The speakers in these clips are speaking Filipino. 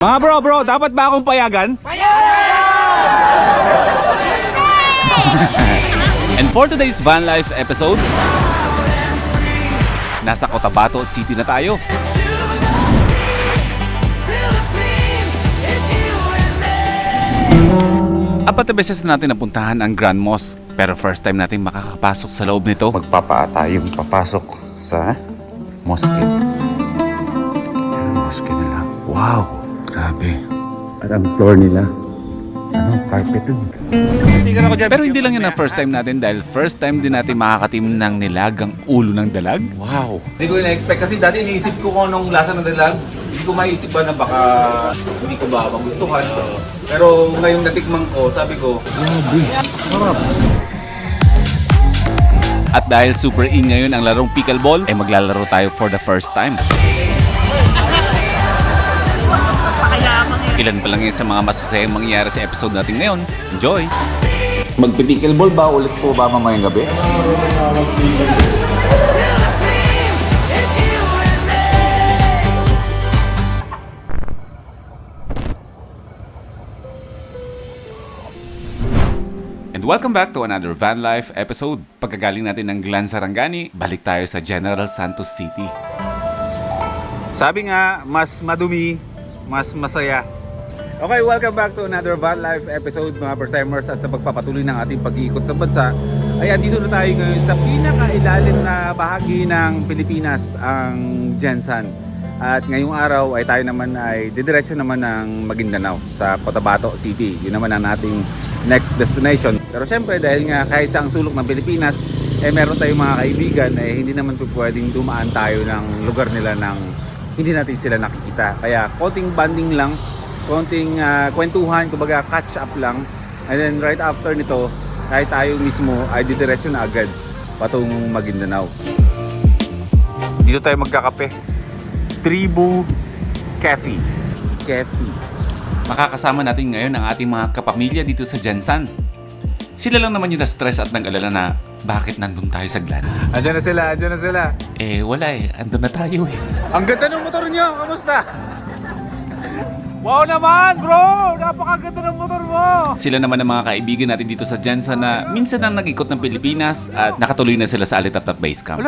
Mga bro, dapat ba akong payagan? And for today's van life episode, nasa Cotabato City na tayo. Apat na beses na natin napuntahan ang Grand Mosque, pero first time natin makakapasok sa loob nito. Magpapaa tayong papasok sa mosque. Mosque nila. Wow, grabe. At ang floor nila, carpeted. Pero hindi lang yan ang first time natin dahil first time din natin makakatim ng nilagang ulo ng dalag. Wow! Hindi ko na-expect kasi dati iniisip ko kung anong lasa ng dalag. Hindi ko maisip ba na baka hindi ko ba magustuhan. Pero ngayong natikman ko, sabi ko, Sarap. At dahil super in ngayon ang larong pickleball, ay maglalaro tayo for the first time. Ilan pa lang yun sa mga masasayang mangyayari sa episode natin ngayon. Enjoy! magpipickleball ba ulit po ba mamayang gabi? And welcome back to another van life episode. Pagkagaling natin ng Glan Sarangani, balik tayo sa General Santos City. Sabi nga, mas madumi, mas masaya. Okay, welcome back to another van life episode mga first-timers at sa pagpapatuloy ng ating pag-iikot ng bansa. Ay, andito na tayo ngayon sa pinakailalim na bahagi ng Pilipinas, ang Gensan. At ngayong araw ay tayo naman ay didiretso naman ng Maguindanao sa Cotabato City. Yun naman ang ating next destination. Pero syempre dahil nga kahit sa ang sulok ng Pilipinas, meron tayong mga kaibigan hindi naman po pwedeng dumaan tayo ng lugar nila ng hindi natin sila nakikita. Kaya konting banding lang, konting kwentuhan, kumbaga catch up lang. And then right after nito, kahit tayo mismo ay didiretso na agad patungong Maguindanao. Dito tayo magkakape. Tribu Cafe. Makakasama natin ngayon ang ating mga kapamilya dito sa Gensan. Sila lang naman yung na-stress at nag-alala na bakit nandun tayo sa Glan. Andiyan na sila. Wala andun na tayo Ang ganda ng motor niyo, kamusta? Wow naman, bro! Napakaganda ng motor mo! Sila naman ang mga kaibigan natin dito sa Gensan na minsan ang nag-ikot ng Pilipinas at nakatuloy na sila sa Alitaptap Base Camp.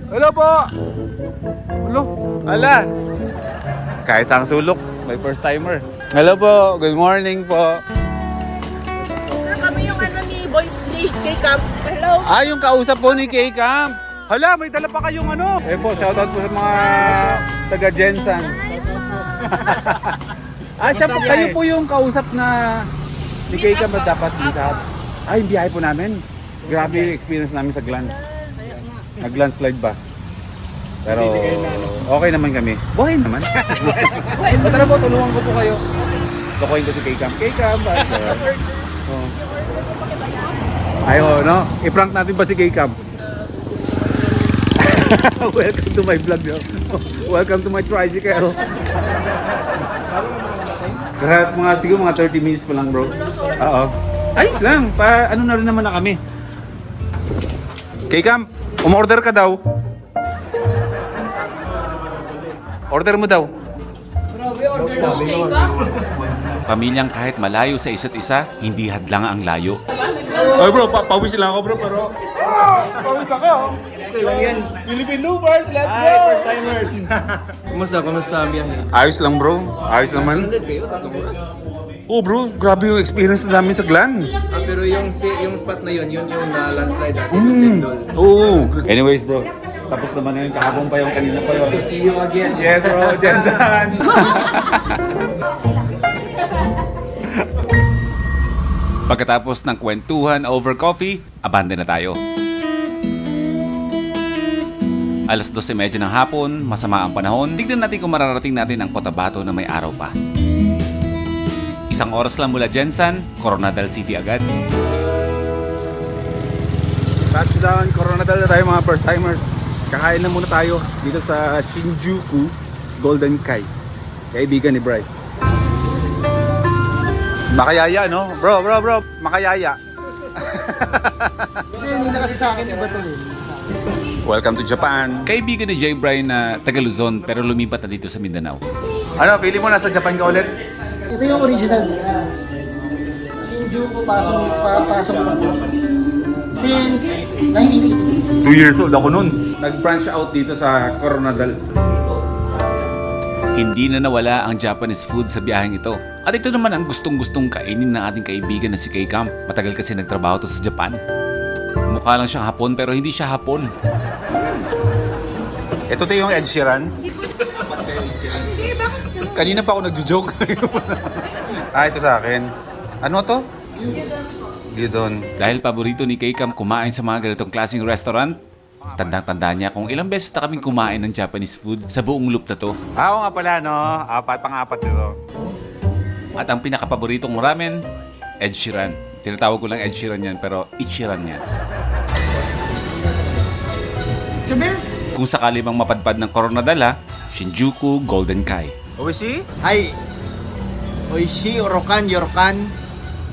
Hello po! Ala! Kahit sa sulok, may first timer. Hello po, good morning po. Sir, kami yung ni K-Camp. Hello. Yung kausap po ni K-Camp. Hala, may dala pa kayong po, shoutout po sa mga taga Gensan. Kayo po yung kausap na ni K-Camp na dapat dito. Yung biyahe po namin. Grabe yung experience namin sa Glan. Nag-landslide ba? Pero okay naman kami. Buhay naman. Tara po, tulungan ko po kayo. Lokohin ko si K-Camp. K-Camp! No? I-prank natin ba si K-Camp? Welcome to my vlog. Welcome to my tricycle. Siguro mga 30 minutes pa lang, bro. Oo. Ayos lang. Ano na rin naman na kami. K-Camp, umorder ka daw. Order mo daw. Pamilyang kahit malayo sa isa't isa, hindi hadlang ang layo. Ay bro, pawis lang ako bro, pero pawis ako. Okay lang yan. Philippine Loopers, let's go! First timers. Kumusta ang biyahe? Ayos lang bro, ayos naman. Oh bro, grabe yung experience na namin sa Glan. Pero yung spot na yun yung landslide natin. Oo. Anyways bro, tapos naman yun, kahapon pa yung kanina pa yun. To see you again. Yes bro, Gensan. Pagkatapos ng kwentuhan over coffee, abandon na tayo. Alas 12:30 ng hapon, masama ang panahon. Tignan natin kung mararating natin ang Cotabato na may araw pa. Isang oras lang mula Gensan, Coronadal City agad. Touchdown, Coronadal na tayo mga first timers. Kakain na muna tayo dito sa Shinjuku Golden Kai. Kaibigan ni Bri. Makayaya, no? Bro, makayaya. Hindi na kasi sa akin iba to Welcome to Japan. Kaibigan ni Jay Brian na taga Luzon pero lumipat na dito sa Mindanao. Ano, pili mo nasa Japan ka ulit? Ito yung original. Shinjuku, pasok lang po. Since 1982. 2 years old ako nun. Nag-branch out dito sa Coronadal. Hindi na nawala ang Japanese food sa biyaheng ito. At ito naman ang gustong-gustong kainin ng ating kaibigan na si K-Cam. Matagal kasi nagtrabaho to sa Japan. Mukha lang siyang Hapon pero hindi siya Hapon. Ito yung Ed Sheeran. Kanina pa ako nagjo-joke. Ito sa akin. Ano to? Gyudon. Dahil paborito ni K-Cam kumain sa mga ganitong klaseng restaurant, tandang-tanda niya kung ilang beses na kaming kumain ng Japanese food sa buong loop na to. Oo nga pala, no? Pang-apat nito. At ang pinakapaboritong ramen, Ed Sheeran. Tinatawag ko lang Ed Sheeran yan, pero Ichiran yan. Kung sakali mang mapadpad ng Coronadal ha, Shinjuku Golden Kai. Oishi? はい。美味しいオロカン、ヨロカン、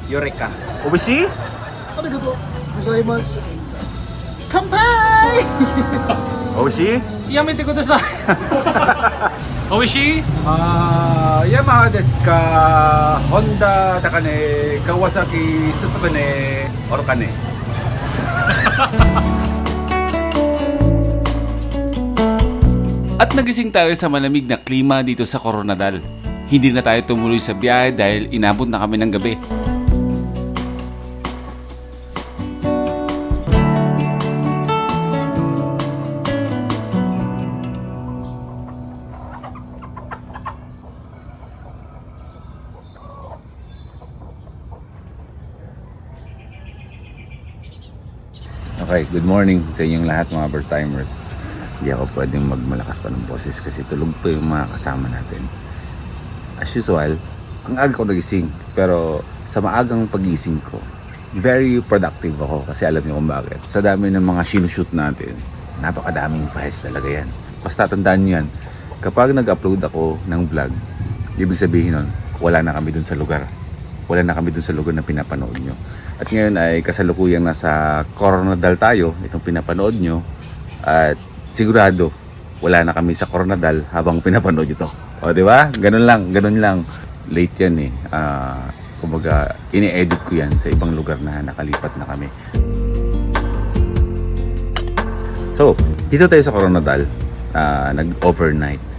ヨレカ。 Oishi? Arigato gozaimasu. Kanpai! Oishi? やめてください。美味しい？ Yamaha desu ka? Honda da ka ne? Kawasaki Suzuki ne? Oro ka ne? At nagising tayo sa malamig na klima dito sa Coronadal. Hindi na tayo tumuloy sa biyahe dahil inabot na kami ng gabi. Okay, good morning sa inyong lahat mga first timers. Hindi ako pwedeng magmalakas pa ng boses kasi tulog pa yung mga kasama natin. As usual, ang aga ko nagising pero sa maagang pagising ko, very productive ako kasi alam niyo kung bakit. Sa dami ng mga sinushoot natin, napakadaming files talaga yan. Basta tandaan niyo yan, kapag nag-upload ako ng vlog, ibig sabihin nun, wala na kami dun sa lugar. Wala na kami dun sa lugar na pinapanood nyo. At ngayon ay kasalukuyang nasa Coronadal tayo, itong pinapanood nyo. At sigurado, wala na kami sa Coronadal habang pinapanood nyo to. O, di ba? Ganun lang. Late yan eh. Kumbaga, ini-edit ko yan sa ibang lugar na nakalipat na kami. So, dito tayo sa Coronadal, nag-overnight.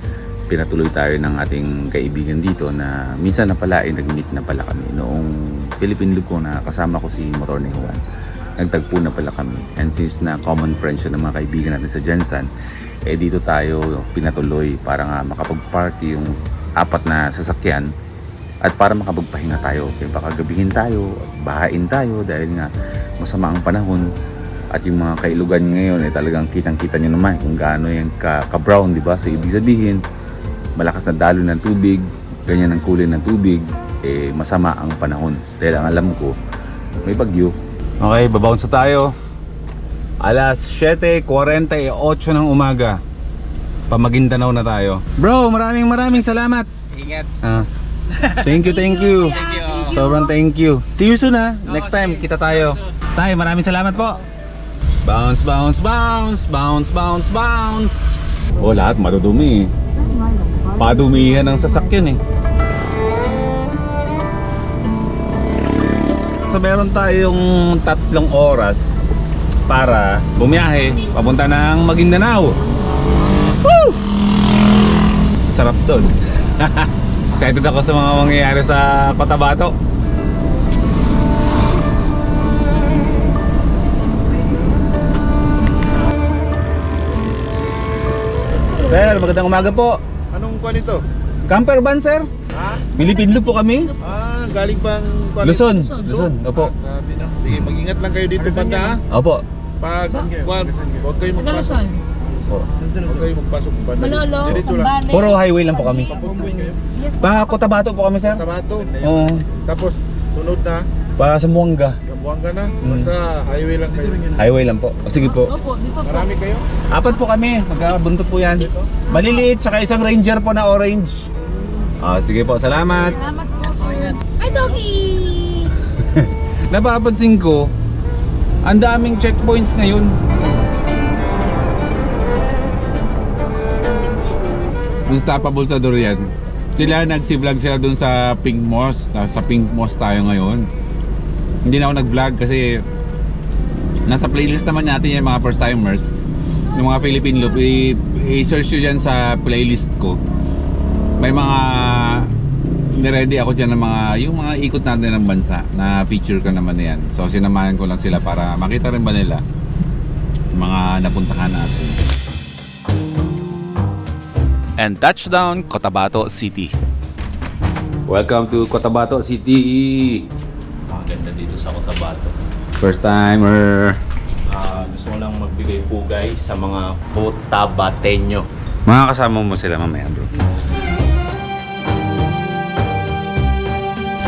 Pinatuloy tayo ng ating kaibigan dito na minsan na pala ay nag-meet na pala kami noong Philippine Loop ko na kasama ko si Motor ni Juan. Nagtagpo na pala kami, and since na common friends siya ng mga kaibigan natin sa Jansan, dito tayo pinatuloy para nga makapag-party yung 4 na sasakyan at para makapagpahinga tayo. Baka gabihin tayo, bahain tayo dahil nga masama ang panahon. At yung mga kailugan ngayon talagang kitang-kita nyo naman kung gaano yung ka-brown, di ba? So ibig sabihin, malakas na dalo ng tubig, ganyan ang kulay ng tubig, masama ang panahon. Dahil ang alam ko, may bagyo. Okay, babounce tayo. Alas 7:48 ng umaga. Pamaguindanao na tayo. Bro, maraming salamat. Ingat. Thank you. Sobrang thank you. See you soon ha. Next time, kita tayo. Tay, maraming salamat po. Bounce. Oh, lahat madudumi. Padumihan ng sasakyan eh. So meron tayong 3 oras para bumiyahe papunta ng Maguindanao. Woo! Sarap doon. Excited ako sa mga mangyayari sa Cotabato. Sir, magandang umaga po. Anong kuha nito? Camper van, sir? Ha? Philippine Loop po kami. Galing bang... Luzon. Opo. Grabe na. Sige, mag-ingat lang kayo dito banda ha. Opo. Pag huwag kayo magpasok. Huwag kayo magpasok ng banda. Malolo, Diretso lang. Sambales. Puro highway lang po kami. Pa Cotabato po kami, sir. Tabato. Oo. Tapos sunod na. Para sa Muanga. Kabuanga na. Basta highway lang kayo. Highway lang po. O, sige po. Opo, dito po. Marami kayo? 4 po kami. Magkabuntot po yan. Maliliit, tsaka isang Ranger po na orange. Sige po. Salamat. Salamat po. Ay, doggy! Napapansin ko, ang daming checkpoints ngayon. Unstoppable sa Durian. Sila nagsi-vlog sila dun sa Pink Moss. Sa Pink Moss tayo ngayon. Hindi na ako nag-vlog kasi nasa playlist naman natin yung mga first timers. Yung mga Philippine Loop, i-search nyo dyan sa playlist ko. May mga niready ako dyan ng yung mga ikot natin ng bansa na feature ko naman na yan. So sinamahan ko lang sila para makita rin ba nila yung mga napuntahan natin. And touchdown, Cotabato City. Welcome to Cotabato City! Ang ganda dito sa Cotabato. First timer! Gusto ko lang magbigay pugay sa mga Cotabateño. Mga kasama mo sila mamaya, bro.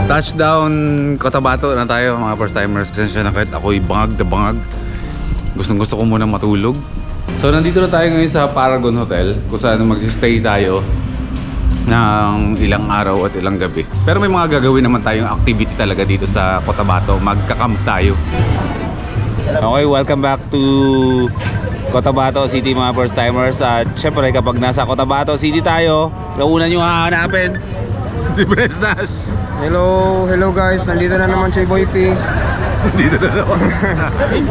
Touchdown Cotabato na tayo, mga first timers. Pasensya na kahit ako'y bangag na bangag. Gustong gusto ko muna matulog. So nandito na tayo ngayon sa Paragon Hotel, kung saan mag-stay tayo ng ilang araw at ilang gabi. Pero may mga gagawin naman tayong activity talaga dito sa Cotabato. Magka-camp tayo. Okay, welcome back to Cotabato City, mga first timers. At syempre kapag nasa Cotabato City tayo, nauna nyo hahanapin si Prestas. Hello guys, nandito na naman si Boy P. Dito na naman.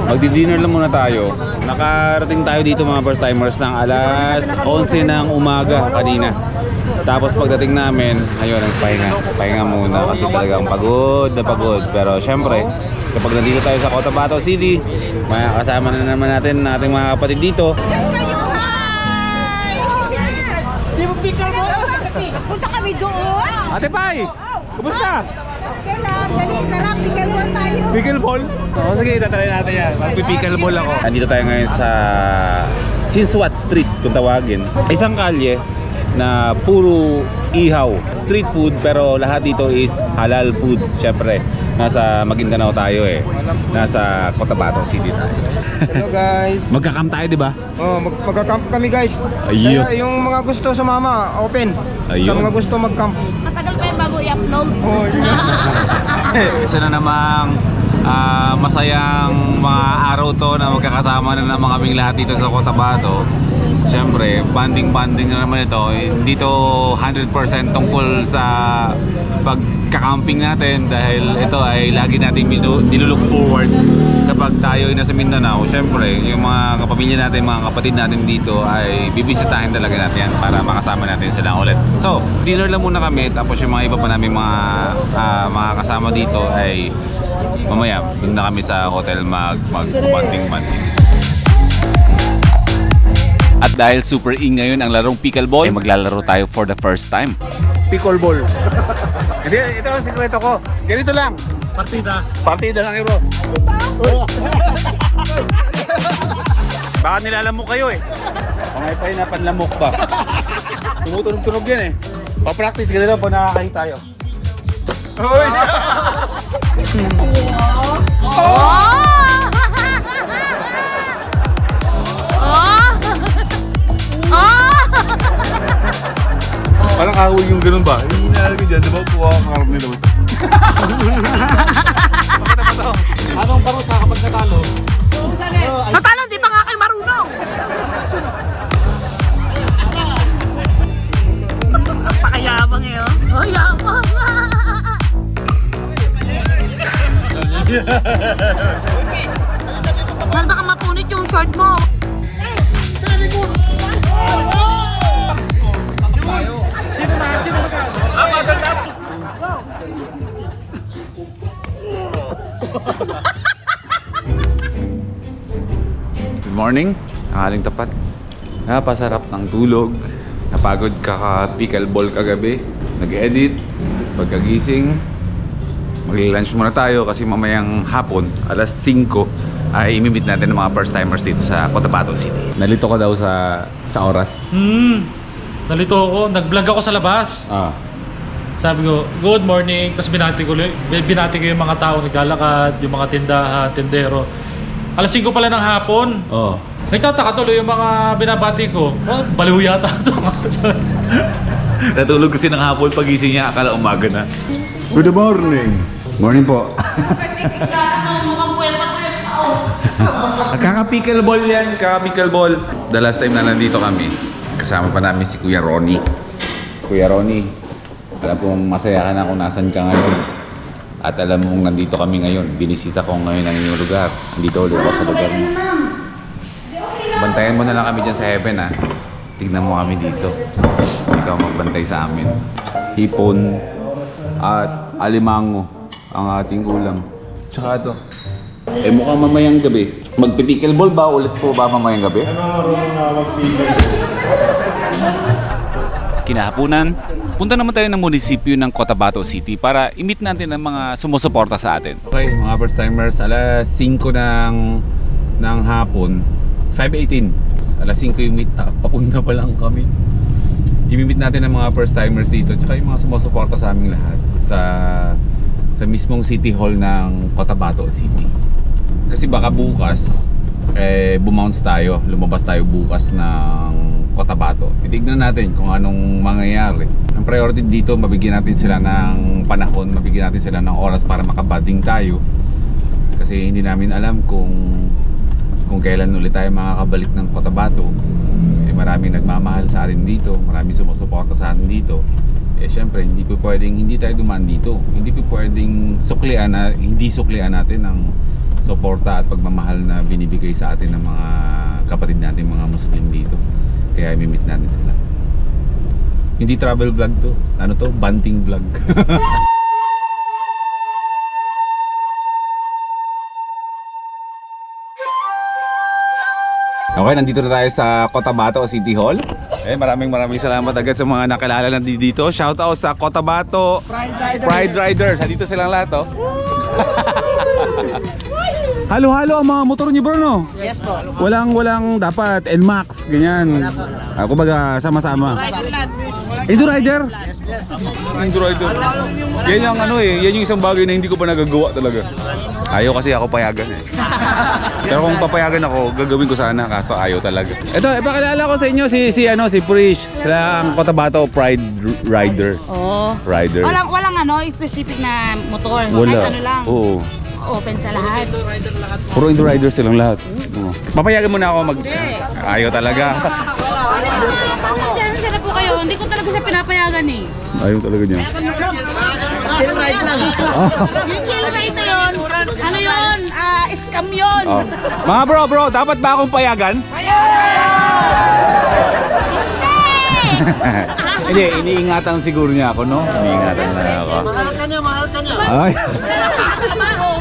Magdi-dinner lang muna tayo. Nakarating tayo dito, mga first timers, ng alas 11 ng umaga kanina. Tapos pagdating namin, ayun, pahinga muna kasi talagang pagod na pagod. Pero syempre, kapag nandito tayo sa Cotabato City, may kasama na naman natin ating mga kapatid dito. Di mo pickle mo? Punta kami doon. Ate Pai! Kumusta? Okay lang, dali, tara, pickle mo tayo. Pickleball? Oo, sige, tatry natin yan. Magpipickleball ako. Nandito tayo ngayon sa Sinswat Street, kung tawagin. Isang kalye na puro ihaw. Street food, pero lahat dito is halal food. Siyempre, nasa Maguindanao tayo eh. Nasa Cotabato City tayo. Hello guys. Magka-camp tayo, di ba? Oh, magka-camp kami guys. Ayun. Kaya yung mga gusto sumama, open. Sa Ayun. mga gusto mag-camp. Matagal pa yung bago i-upload. Oh, Isa na namang masayang mga araw to na magkakasama na naman kaming lahat dito sa Cotabato. Siyempre, banding na naman ito. Hindi to 100% tungkol sa pagkakamping natin dahil ito ay lagi nating nilulook forward kapag tayo ay nasa Mindanao. Siyempre, yung mga kapamilya natin, mga kapatid natin dito ay bibisitahin talaga natin yan para makasama natin sila ulit. So, dinner lang muna kami, tapos yung mga iba pa namin mga kasama dito ay mamaya doon na kami sa hotel mag-banding. At dahil super in ngayon ang larong pickleball, ay maglalaro tayo for the first time. Pickleball. Hindi, ito ang sikreto ko. Ganito lang. Partida lang bro. Baka nilalamok kayo eh. Pangay pa yun na panlamok pa. Tumutunog-tunog yan eh. Pa-practice ganito pag nakakahi tayo. Hoy! Parang kahoy yung ganun ba? Yung nilalagay dyan, di ba? Puwa ang harap nila. Anong parusa kapag natalo? Natalo, di pa nga kayo marunong. Pakayabang eh, oh. Oh, yabang. Mahal, baka mapunit yung short mo. Good morning, aling tapat. Napasarap ng tulog. Napagod kaka-pickleball kagabi. Nag-edit. Pagkagising, magli-lunch muna tayo kasi mamayang hapon, alas 5, ay imimit natin ng mga first timers dito sa Cotabato City. Nalito ko daw sa oras. Nalito ako. Nag-vlog ako sa labas. Sabi ko, good morning. Tapos binati ko yung mga tao naglalakad, yung mga tindahan, tindero. Alas 5 pala ng hapon. Oo. Nagtataka tuloy yung mga binabati ko. Oh, baliw yata ito. Natulog kasi ng hapon, pagising niya, akala umaga na. Good morning. Morning po. Kaka-pickleball yan, kaka-pickleball. The last time na nandito kami, kasama pa namin si Kuya Ronnie. Kuya Ronnie, Alam kong masaya ka na kung nasan ka ngayon. At alam mong nandito kami ngayon. Binisita ko ngayon ang inyong lugar. Nandito ulit ako sa lugar mo. Bantayan mo na lang kami dyan sa heaven ha. Tignan mo kami dito. Ikaw magbantay sa amin. Hipon at alimango ang ating ulam. Tsaka ito. Mukhang mamayang gabi. Magpipickleball ba ulit po ba mamayang gabi? Kinahapunan, punta naman tayo ng munisipyo ng Cotabato City para i-meet natin ang mga sumusuporta sa atin. Okay, mga first timers, alas 5 ng hapon, 5:18. Alas 5 yung meet up, papunta pa lang kami. I-meet natin ang mga first timers dito, tsaka yung mga sumusuporta sa aming lahat sa mismong City Hall ng Cotabato City. Kasi baka bukas, bumounce tayo, lumabas tayo bukas ng Cotabato. Titignan natin kung anong mangyayari. Ang priority dito, mabigyan natin sila ng panahon, mabigyan natin sila ng oras para makabanding tayo. Kasi hindi namin alam kung kailan ulit tayo makakabalik ng Cotabato. Maraming nagmamahal sa atin dito, maraming sumusuporta sa atin dito. Syempre, hindi po pwedeng hindi tayo dumaan dito. Hindi po pwedeng hindi suklian natin ang suporta at pagmamahal na binibigay sa atin ng mga kapatid natin, mga Muslim dito. Kaya i-meet natin sila. Hindi travel vlog to. Ano to? Banting vlog. Okay, nandito na tayo sa Cotabato City Hall. Maraming salamat agad sa mga nakilala na dito. Shout out sa Cotabato Pride Riders. Nandito silang lahat, oh. Halo-halo ang mga motor niyo, bro, no? Yes po. Walang dapat NMAX, ganyan. Kumbaga sama-sama. Indo Rider? Indo Rider. Yan yung yan yung isang bagay na hindi ko pa nagagawa talaga. Ayaw kasi ako payagan eh. Pero kung papayagan ako, gagawin ko sana, kaso ayaw talaga. Ito, ipakilala ko sa inyo si Prish. Sila ang Cotabato Pride Riders. Oo. Rider. Walang specific na motor. Wala. Kahit ano lang. Oo. Open sa lahat. Puro Indo Riders silang lahat. Oo. Papayagan mo na ako ayaw talaga. Diyan po kayo. Hindi ko talaga siya pinapayagan eh. Ayaw talaga niya. Chill ride lang. Yung chill ride na yun, ano yun? Scam yun. Oh. Mga bro, dapat ba akong payagan? Hindi, iniingatan siguro niya ako, no? Iniingatan na ako. Mahal ka niya. Ay.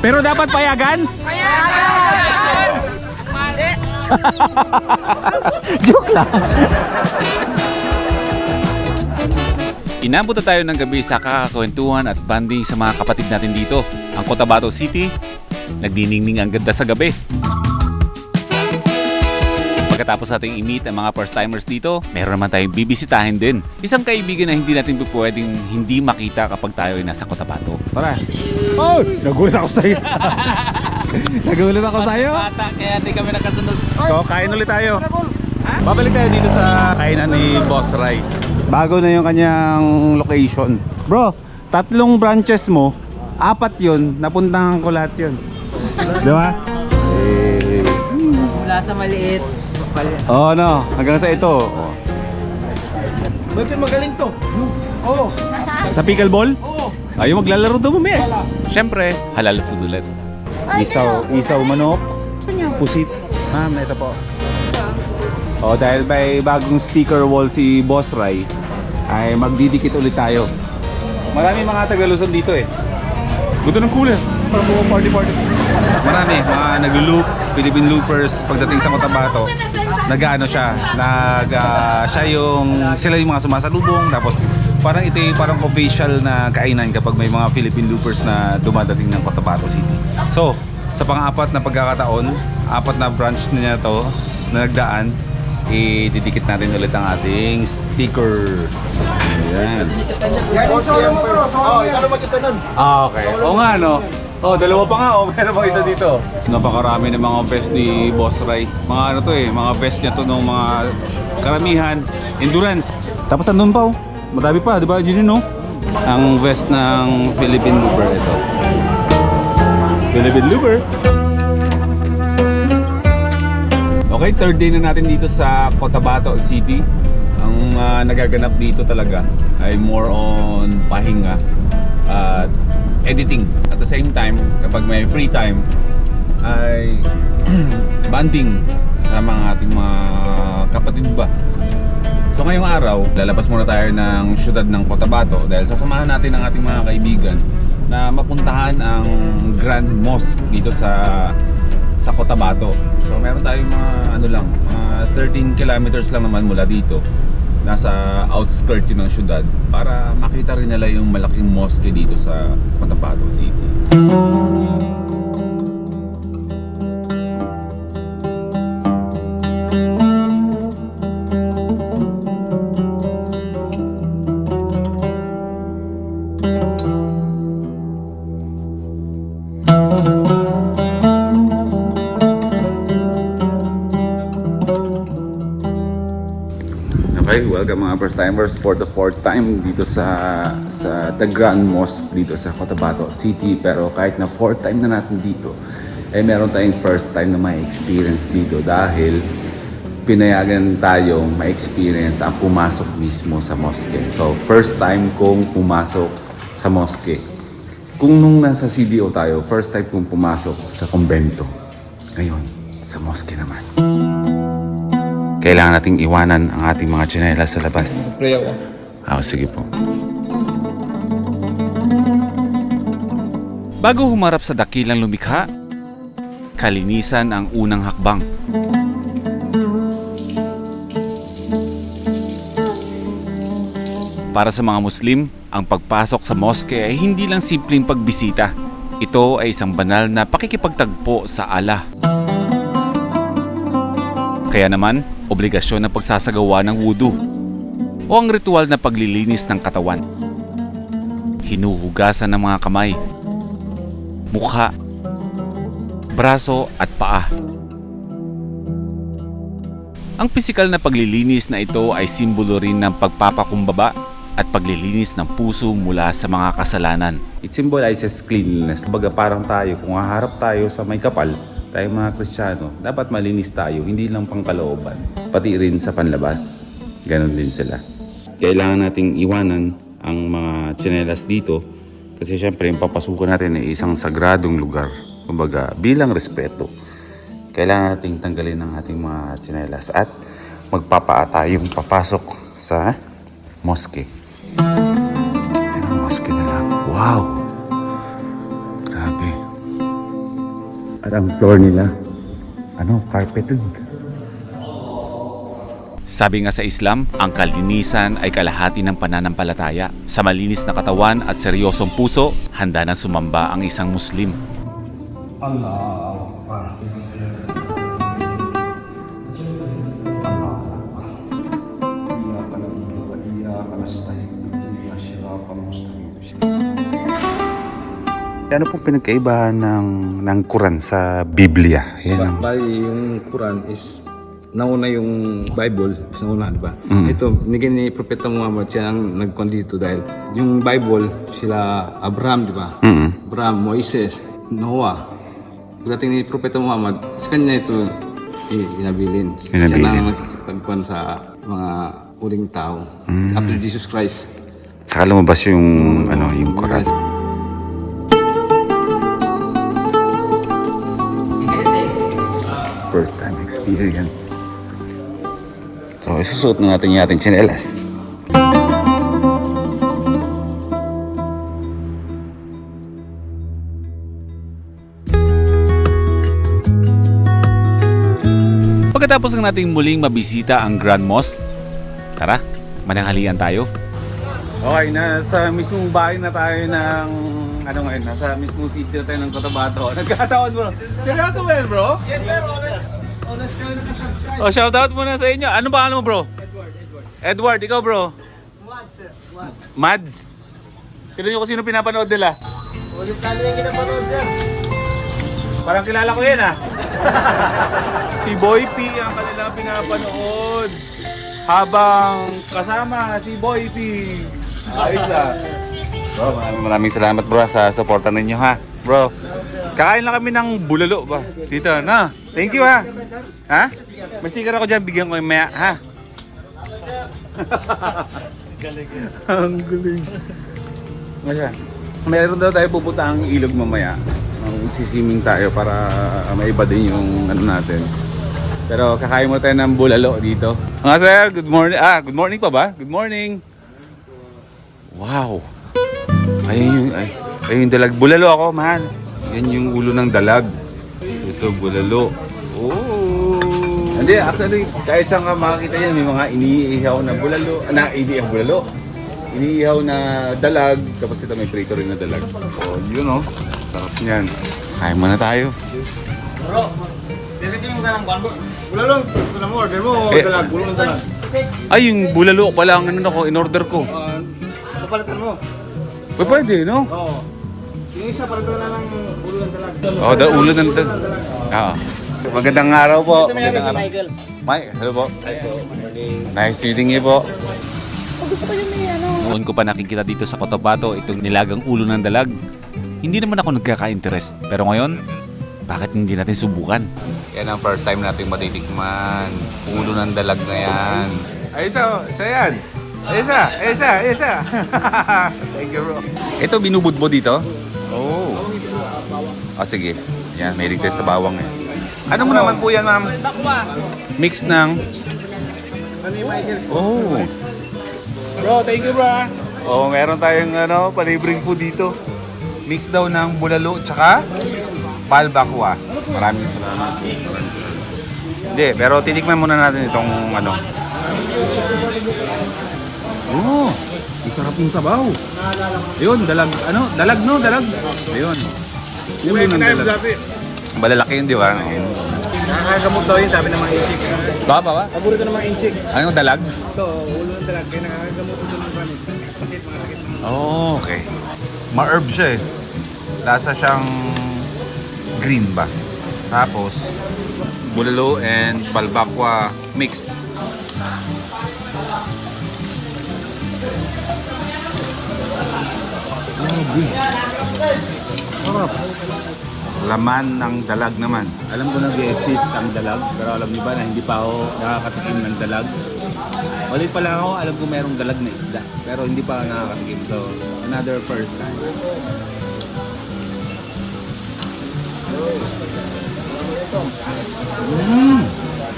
Pero dapat payagan? Joke lang. Inabot na tayo ng gabi sa kakakwentuhan at banding sa mga kapatid natin dito. Ang Cotabato City, nagdiningning ang ganda sa gabi. Pagkatapos nating i-meet ang mga first-timers dito, meron naman tayong bibisitahin din. Isang kaibigan na hindi natin pwedeng hindi makita kapag tayo ay nasa Cotabato. Tara. Oh, nagulat ako sa'yo. Nagulat ako sa'yo. Bata, kaya di kami nakasunod. So, kain ulit tayo. Babalik tayo dito sa kainan ni Boss Rai. Bago na yung kanyang location. Bro, 3 branches mo, 4 yun, napuntahan ko lahat yun. Diba? Mula sa maliit. Oh no, hanggang sa ito. Ba't magaling to? Oo. Sa pickleball? Oo. Ayaw maglalaro daw mamaya. Siyempre, halal food ulit. Isaw manok, pusit. Ma'am, ito po. Oh, dahil may bagong sticker wall si Boss Rai, ay magdidikit ulit tayo. Marami mga Tagalusan dito eh. Gusto ng cooler. Para buong party. Marami, mga nag-loop, Philippine loopers pagdating sa Cotabato. Sila yung mga sumasalubong, tapos parang ito yung parang official na kainan kapag may mga Philippine loopers na dumadating ng Cotabato City. So, sa pang-apat na pagkakataon, 4 na branch niya to na nagdaan, ididikit natin ulit ang ating sticker. Ayan. Ikaw na mag-isa nun. Okay. Oo nga, no? Oh, dalawa pa nga. Oh, meron pang isa dito. Napakarami ng mga vest ni Boss Rai. Mga ano to eh, mga vest niya to ng mga karamihan. Endurance. Tapos andun pa oh. Madami pa, di ba, Gino, no? Ang vest ng Philippine Looper ito. Philippine Looper. Okay, third day na natin dito sa Cotabato City. Ang nagaganap dito talaga ay more on pahinga at editing. At the same time, kapag may free time, ay banding sa mga ating mga kapatid ba. So ngayong araw, lalabas muna tayo ng syudad ng Cotabato dahil sasamahan natin ang ating mga kaibigan na mapuntahan ang Grand Mosque dito sa Cotabato. So meron tayong mga 13 kilometers lang naman mula dito. Nasa outskirt yun ng syudad para makita rin nila yung malaking mosque dito sa Cotabato City. Okay, welcome mga first timers for the fourth time dito sa The Grand Mosque dito sa Cotabato City. Pero kahit na fourth time na natin dito, meron tayong first time na may experience dito dahil pinayagan tayong ma-experience ang pumasok mismo sa mosque. So first time kong pumasok sa mosque. Kung nung nasa CDO tayo, first time kong pumasok sa kumbento. Ngayon, sa mosque naman. Kailangan nating iwanan ang ating mga tsinelas sa labas. Pray ako. Sige po. Bago humarap sa dakilang lumikha, kalinisan ang unang hakbang. Para sa mga Muslim, ang pagpasok sa mosque ay hindi lang simpleng pagbisita. Ito ay isang banal na pakikipagtagpo sa Allah. Kaya naman, obligasyon na pagsasagawa ng wudu o ang ritual na paglilinis ng katawan. Hinuhugasan ng mga kamay, mukha, braso at paa. Ang pisikal na paglilinis na ito ay simbolo rin ng pagpapakumbaba at paglilinis ng puso mula sa mga kasalanan. It symbolizes cleanliness. Baga parang tayo, kung haharap tayo sa may kapal, tayo mga Kristiyano, dapat malinis tayo, hindi lang pangkalooban, pati rin sa panlabas. Ganon din sila. Kailangan nating iwanan ang mga tsinelas dito kasi syempre yung papasukan natin ay isang sagradong lugar. Kumbaga, bilang respeto, kailangan nating tanggalin ang ating mga tsinelas at magpapaa tayong papasok sa mosque. Yan ang mosque nila. Wow! Grabe. At ang floor nila, carpeted. Sabi nga sa Islam, ang kalinisan ay kalahati ng pananampalataya. Sa malinis na katawan at seryosong puso, handa nang sumamba ang isang Muslim. Ano pong pinagkaibahan ng Quran sa Biblia? Yan ang... Bali, yung Quran is nauna yung Bible, is nauna, di ba? Mm. Ito, binigyan ni Propeta Muhammad, siya ang nagkuhan dito dahil yung Bible, sila Abraham, di ba? Mm. Abraham, Moises, Noah. Pagdating ni Propeta Muhammad, sa kanya ito inabilin. Siya na nagpagkuhan sa mga uling tao. After Jesus Christ. Saka lumabas yung, yung Quran. First time experience. So, isusuot na natin yung ating tsinelas. Pagkatapos ng nating muling mabisita ang Grand Mosque, tara, mananghalian tayo. Okay, nasa mismong bahay na tayo ng ngayon, nasa mismong city na tayo ng Cotabato. Nagkataon bro. Seryoso ba yun bro? Yes sir, honest kami nakasubscribe. Oh, shoutout muna sa inyo. Ano ba mo bro? Edward, ikaw bro? Mads sir, Mads. Mads. Kailan nyo kung sino pinapanood nila? Ulit namin yung kinapanood sir. Parang kilala ko yan ah. Si Boy P ang kanilang pinapanood. Habang kasama si Boy P. Ayos ah. Bro, maraming salamat bro sa suporta ninyo ha. Bro, kakain lang kami ng bulalo ba? Dito na. Thank you ha. Ha? May sticker ako dyan, bigyan ko yung maya ha. Ang galing. Meron daw tayo pupuntaang ilog mamaya. Sisiming tayo para maiba din yung ano natin. Pero kakain mo tayo ng bulalo dito. Mga sir, good morning. Good morning pa ba? Good morning. Wow. Ayun yung dalag. Bulalo ako, man. Yan yung ulo ng dalag. Ito, bulalo. Oh. Hindi, actually, kahit saan ka makakita yan, may mga iniihaw na bulalo. Iniihaw na dalag. Tapos ito may prito rin na dalag. Oh, yun oh. Sarap niyan. Kain muna tayo. Bro, diliting mo ka ng bambo. Wala lang, wala mo, order mo, dalag, bulong ng dalag. Ay, yung bulalo pala ang in-order ko. Kapalitan mo. Pwede, no? Oo. Yung isa, palitan na ng ulo ng dalag. Oh, ulo ng dalag. Oo. Magandang araw po. Ito may si Michael. Mike, hello po. Nice meeting you po. Noon ko pa nakikita dito sa Cotabato itong nilagang ulo ng dalag. Hindi naman ako nagkaka-interest. Pero ngayon, bakit hindi natin subukan? Yan ang first time natin matitikman. Ulo ng dalag na yan. Ay, isa yan. Isa. Thank you, bro. Ito, binubudbo dito? Oh. Sige. Yan, may tayo sa bawang eh. Ano mo naman po yan, ma'am? Mix ng... Oh. Bro, thank you, bro. Oh, meron tayong palibreng po dito. Mix daw ng bulalo tsaka balbakwa. Maraming salamat. Hindi, pero titikman muna natin itong Oh, ang sarap ng sabaw. Ayun, dalag. Dalag. Ayun. Ulo ng dalag. Malalaki yun, di ba? Nakakagamot daw yun, sabi ng mga inchik. Ba? Paborito ng mga inchik. Ano dalag? Ito, ulo ng dalag, kaya nakakagamot ito ng panit. Sakit, mga sakit. Oh, okay. Ma-herb siya eh. Lasa siyang green ba? Tapos, bulalo and balbakwa mix. Sarap. Laman ng dalag naman. Alam ko nag-exist ang dalag, pero alam niyo ba na hindi pa ako nakakatikim ng dalag? Ulit pa lang ako, alam ko merong dalag na isda, pero hindi pa ako nakakatikim. So, another first time.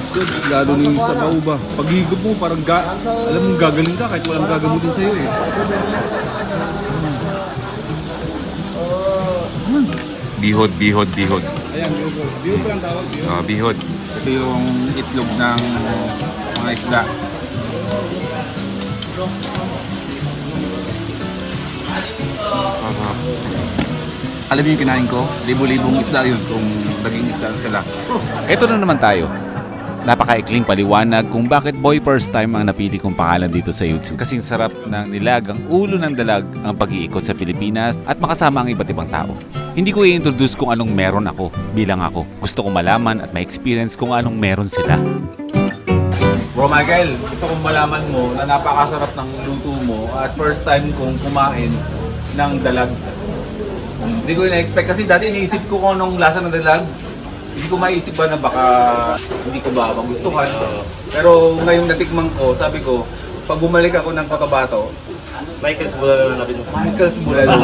Good, lalo na yung sabaw ba? Pag-higop mo, parang alam mo gagaling ka kahit walang gagamutin sa'yo eh. Bihod. Ayan, bihod pa lang tawag. Bihod. Ito yung itlog ng mga isda. Alam niyo yung kinain ko? Libo-libong isda yun kung naging isda sila. Ito na naman tayo. Napakaikling paliwanag kung bakit Boy First Time ang napili kong pangalan dito sa YouTube. Kasing sarap ng nilagang ulo ng dalag ang pag-iikot sa Pilipinas at makasama ang iba't ibang tao. Hindi ko i-introduce kung anong meron ako bilang ako. Gusto kong malaman at ma-experience kung anong meron sila. Bro Michael, gusto kong malaman mo na napakasarap ng luto mo at first time kong kumain ng dalag. Hindi ko na-expect kasi dati iniisip ko kung anong lasa ng dalag. Hindi ko maisip ba na baka hindi ko ba magustuhan. Pero ngayong natikman ko, sabi ko, pag bumalik ako ng Cotabato, Michael's Bulalo na natin. Michael's Bulalo.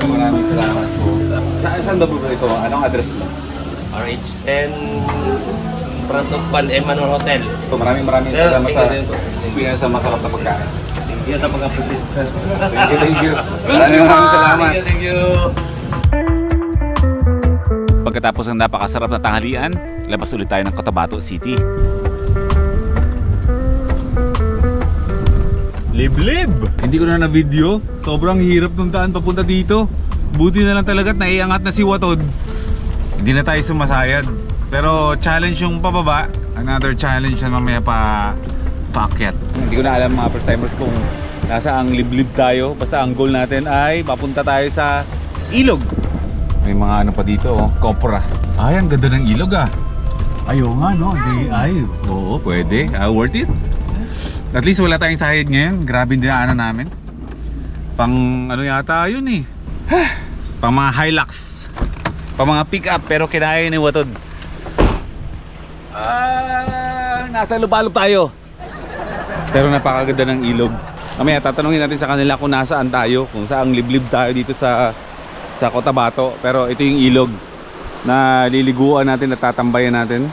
Maraming salamat po. Saan ba bro ito? Anong address mo? RH10 front of Pan Emmanuel Hotel. Maraming salamat sa experience sa masarap na pagkain. Thank you sa pag-appreciate. Thank you. Maraming salamat. Thank you. Pagkatapos ng napakasarap na tanghalian, labas ulit tayo ng Cotabato City. Liblib! Hindi ko na na-video. Sobrang hirap nung daan papunta dito. Buti na lang talaga at naiangat na si Watod. Hindi na tayo sumasayad. Pero challenge yung pababa. Another challenge na mamaya paakyat. Hindi ko na alam mga first timers kung nasa ang liblib tayo. Basta ang goal natin ay mapunta tayo sa ilog. May mga ano pa dito, copra. Ay, ang ganda ng ilog ah. Ayaw nga no, oo, pwede. Worth it. At least wala tayong sahid ngayon. Grabe yung dinaanan namin. Pang ano yata yun eh. Pang mga Hilux. Pang mga pick up pero kinaya ni Watod. Nasa lupalop tayo. Pero napakaganda ng ilog. Mamaya tatanungin natin sa kanila kung nasaan tayo, kung saang liblib tayo dito sa Cotabato. Pero ito yung ilog na liliguan natin at tatambayan natin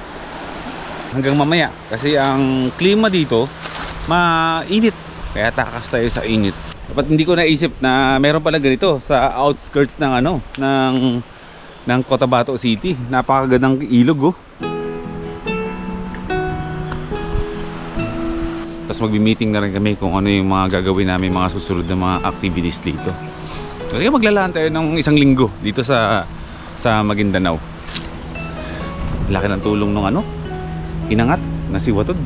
hanggang mamaya. Kasi ang klima dito mainit, kaya takas tayo sa init. Dapat hindi ko naisip na meron pala ganito sa outskirts ng ng Cotabato City. Napakagandang ilog oh. Tapos magbi-meeting na rin kami kung ano yung mga gagawin namin, mga susunod na mga activities dito. Kaya maglalaan tayo ng isang linggo dito sa Maguindanao. Laki ng tulong ng inangat na si Watod.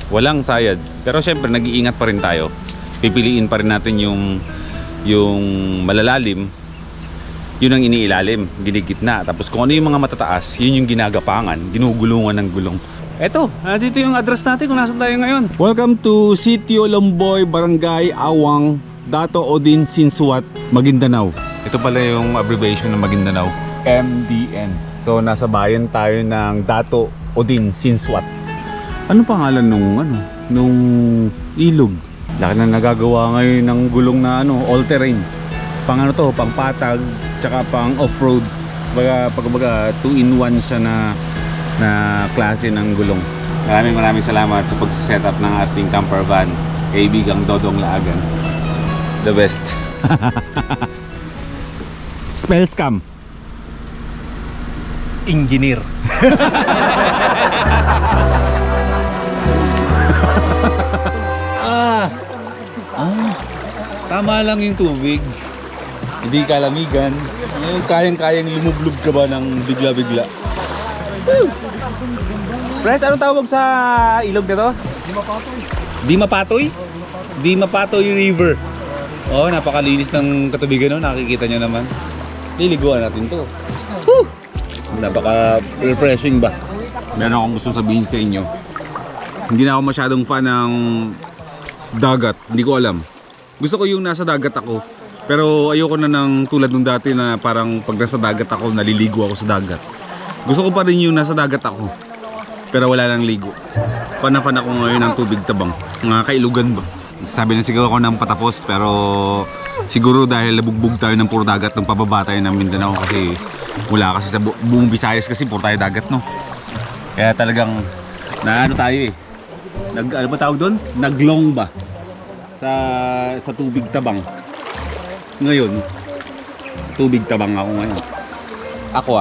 Walang sayad. Pero syempre nag-iingat pa rin tayo. Pipiliin pa rin natin yung malalalim. Yun ang iniilalim, ginigitna. Tapos kung ano yung mga matataas, yun yung ginagapangan, ginugulungan ng gulong. Eto, dito yung address natin kung nasan tayo ngayon. Welcome to Sitio Lomboy, Barangay Awang, Dato Odin Sinsuat, Maguindanao. Ito pala yung abbreviation ng Maguindanao, MDN. So nasa bayan tayo ng Dato Odin Sinsuat. Ano pangalan nung ilog? Laki na nagagawa ngayon ng gulong na all terrain. Pang pang patag, tsaka pang off-road. Pagbaga 2-in-1 siya na klase ng gulong. Maraming salamat sa pag-set up ng ating camper van. Kaibigang Dodong Laagan. The best. Spell scam. Engineer. Tama lang yung tubig. Hindi kalamigan. Kayang-kayang lumublob ka ba ng bigla-bigla? Pres, anong tawag sa ilog na to? Dimapatoy. Dimapatoy River. Oh, napakalinis ng katubigan, no? Nakikita nyo naman. Liliguan natin to. Woo! Napaka-refreshing ba? Meron akong gusto sabihin sa inyo. Hindi na ako masyadong fan ng dagat. Hindi ko alam. Gusto ko yung nasa dagat ako. Pero ayoko na ng tulad nung dati na parang pag nasa dagat ako, naliligo ako sa dagat. Gusto ko pa rin yung nasa dagat ako. Pero wala lang ligo. Fan na fan ako ngayon ng tubig tabang. Mga kailugan ba? Sabi na siguro ako ng patapos, pero siguro dahil nabugbog tayo ng puro dagat nung pababa tayo ng Mindanao. Kasi mula kasi sa buong Visayas kasi puro tayo dagat, no? Kaya talagang tayo eh. Ano ba tawag doon? Naglong ba? Sa tubig tabang. Ngayon, tubig tabang ako ngayon. Ako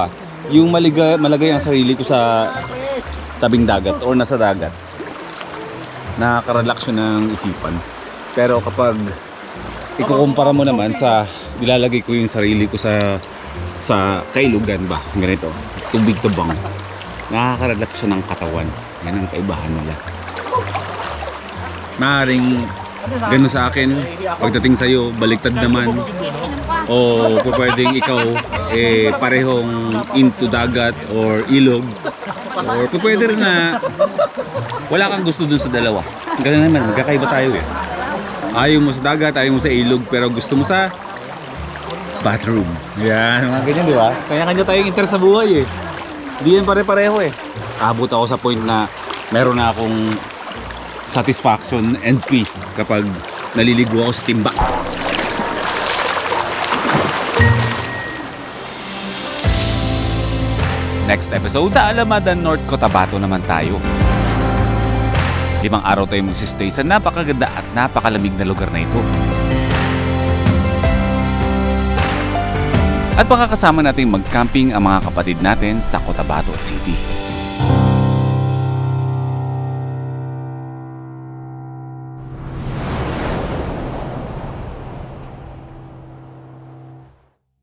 yung malagay ang sarili ko sa tabing dagat or nasa dagat, nakaka-relax yun ng isipan. Pero kapag ikukumpara mo naman sa nilalagay ko yung sarili ko sa kailugan ba, ganito, tubig tabang, nakaka-relax siya ng katawan. Yan ang kaibahan nila. Maaaring gano'n sa akin, pagdating sa'yo, baliktad naman. O pwedeng ikaw parehong into dagat or ilog. Or pwede rin na wala kang gusto dun sa dalawa. Ganun naman, magkakaiba tayo eh. Ayaw mo sa dagat, ayaw mo sa ilog, pero gusto mo sa bathroom. Yan, mga ganyan, di ba? Kanya-kanya tayong interest sa buhay eh. Di yan pare-pareho eh. Abot ako sa point na meron na akong satisfaction and peace kapag naliligo ako sa timba. Next episode, sa Alamadan North Cotabato naman tayo. 5 araw tayo magsistay sa napakaganda at napakalamig na lugar na ito. At makakasama natin mag-camping ang mga kapatid natin sa Cotabato City.